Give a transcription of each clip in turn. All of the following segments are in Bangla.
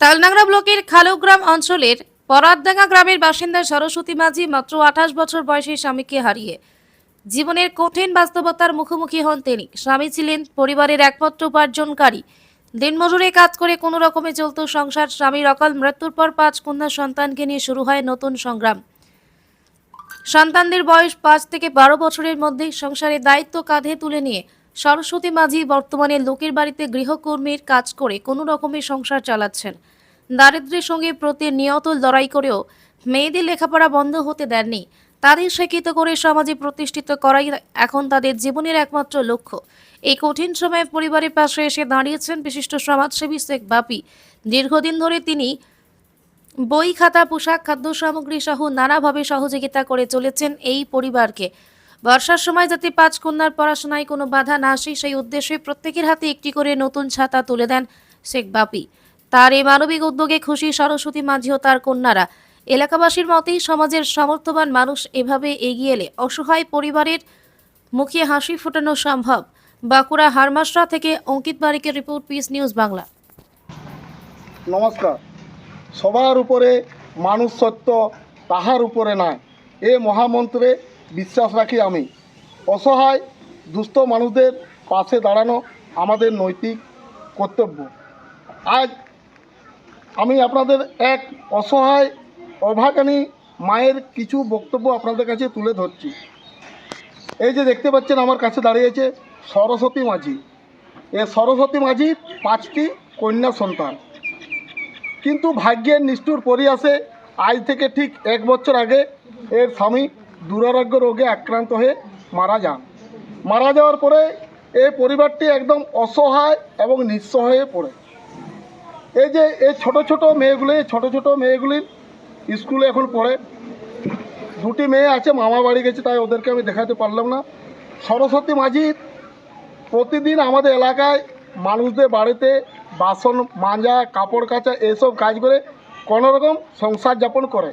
তালনাগড়া ব্লকের খালুগ্রাম অঞ্চলের পরাতডাঙ্গা গ্রামের বাসিন্দা সরস্বতী মাঝি মাত্র 28 বছর বয়সী স্বামীকে হারিয়ে জীবনের কঠিন বাস্তবতার মুখোমুখি হন তিনি। স্বামী ছিলেন পরিবারের একমাত্র উপার্জনকারী। দিনমজুরে কাজ করে কোনো রকমে চলত সংসার। স্বামীর অকাল মৃত্যুর পর 5 কন্যা সন্তানকে নিয়ে শুরু হয় নতুন সংগ্রাম। সন্তানদের বয়স 5 থেকে 12 বছরের মধ্যেই সংসারের দায়িত্ব কাঁধে তুলে নিয়ে সরস্বতী মাঝি বর্তমানে লোকের বাড়িতে গৃহকর্মীর কাজ করে কোনো রকমের সংসার চালাচ্ছেন। দারিদ্র্যের সঙ্গে প্রতিনিয়ত লড়াই করেও মেয়েদের লেখাপড়া বন্ধ হতে দেননি। তাদের শিক্ষিত করে সমাজে প্রতিষ্ঠিত করাই এখন তাদের জীবনের একমাত্র লক্ষ্য। এই কঠিন সময়ে পরিবারের পাশে এসে দাঁড়িয়েছেন বিশিষ্ট সমাজসেবী শেখ বাপি। দীর্ঘদিন ধরে তিনি বই, খাতা, পোশাক, খাদ্য সামগ্রী সহ নানাভাবে সহযোগিতা করে চলেছেন এই পরিবারকে। বর্ষার সময় যাতে 5 কন্যার পড়াশোনায় কোনো বাধা না আসে সেই উদ্দেশ্যে প্রত্যেকের হাতে একটি করে নতুন ছাতা তুলে দেন শেখ বাপি। তার এই মানবিক উদ্যোগে খুশি সরস্বতী মাঝি ও তার কন্যারা। এলাকাবাসীর মতেই সমাজের সামর্থ্যবান মানুষ এভাবে এগিয়ে এলে অসহায় পরিবারের মুখে হাসি ফোটানো সম্ভব। বাঁকুড়া হারমাসরা থেকে অঙ্কিত বারিকের রিপোর্ট, পিস নিউজ বাংলা। নমস্কার। সবার উপরে মানুষ সত্য, তাহার উপরে নয়, এ মহামন্ত্রে বিশ্বাস রাখি আমি। অসহায় দুস্থ মানুষদের পাশে দাঁড়ানো আমাদের নৈতিক কর্তব্য। আজ আমি আপনাদের এক অসহায় অভাগানী মায়ের কিছু বক্তব্য আপনাদের কাছে তুলে ধরছি। এই যে দেখতে পাচ্ছেন আমার কাছে দাঁড়িয়েছে সরস্বতী মাঝি। এ সরস্বতী মাঝির 5টি কন্যা সন্তান, কিন্তু ভাগ্যের নিষ্ঠুর পরিহাসে আজ থেকে ঠিক 1 বছর আগে এর স্বামী দুরারোগ্য রোগে আক্রান্ত হয়ে মারা যান। মারা যাওয়ার পরে এই পরিবারটি একদম অসহায় এবং নিঃস্ব হয়ে পড়ে। এই যে এই ছোট ছোট মেয়েগুলি স্কুলে এখন পড়ে। 2টি মেয়ে আছে, মামা বাড়ি গেছে, তাই ওদেরকে আমি দেখাতে পারলাম না। সরস্বতী মাঝি প্রতিদিন আমাদের এলাকায় মানুষদের বাড়িতে বাসন মাজা, কাপড় কাচা এইসব কাজ করে কোনোরকম সংসার যাপন করে।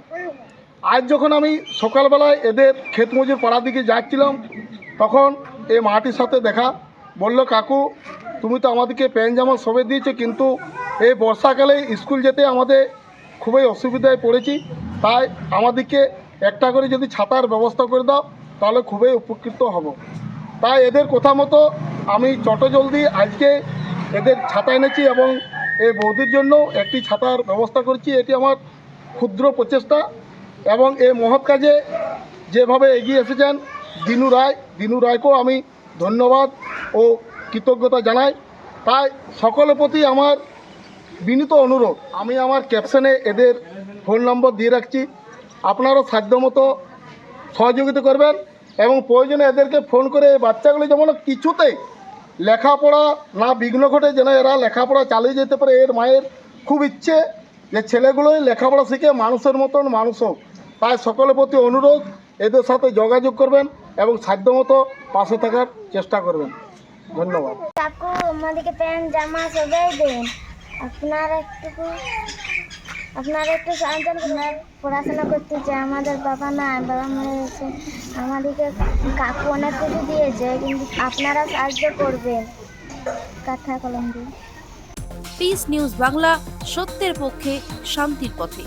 আজ যখন আমি সকালবেলায় এদের ক্ষেত মজুর পাড়ার দিকে যাচ্ছিলাম, তখন এই মাটির সাথে দেখা। বলল, কাকু তুমি তো আমাদেরকে প্যান্ট জামা সবে দিয়েছো, কিন্তু এই বর্ষাকালে স্কুল যেতে আমাদের খুবই অসুবিধায় পড়েছি, তাই আমাদেরকে একটা করে যদি ছাতার ব্যবস্থা করে দাও তাহলে খুবই উপকৃত হব। তাই এদের কথা মতো আমি চটজলদি আজকে এদের ছাতা এনেছি এবং এই বৌদির জন্য একটি ছাতার ব্যবস্থা করছি। এটি আমার ক্ষুদ্র প্রচেষ্টা এবং এই মহৎ কাজে যেভাবে এগিয়ে এসেছেন দিনু রায়কেও আমি ধন্যবাদ ও কৃতজ্ঞতা জানাই। তাই সকলের প্রতি আমার বিনীত অনুরোধ, আমি আমার ক্যাপশনে এদের ফোন নম্বর দিয়ে রাখছি। আপনারাও সাধ্যমতো সহযোগিতা করবেন এবং প্রয়োজনে এদেরকে ফোন করে এই বাচ্চাগুলি যেমন কিছুতেই লেখাপড়া না বিঘ্ন ঘটে, যেন এরা লেখাপড়া চালিয়ে যেতে পারে। এর মায়ের খুব ইচ্ছে যে ছেলেগুলোই লেখাপড়া শিখে মানুষের মতন মানুষ হোক। তাই সকলের প্রতি অনুরোধ, এদের সাথে যোগাযোগ করবেন এবং সাধ্যমতো পাশে থাকার চেষ্টা করবেন। ধন্যবাদ। কাকু আমাদেরকে প্যান্ট জামা সবাই দেন, আপনারা একটু সাহায্য করুন। পড়াশোনা করতে চাই, আমাদের বাবা মরে গেছে, আমাদেরকে কাকু অনেক কিছু দিয়েছে, কিন্তু আপনারা সাহায্য করবেন কথা কলম দিয়ে। পিস নিউজ বাংলা, সত্যের পক্ষে, শান্তির পথে।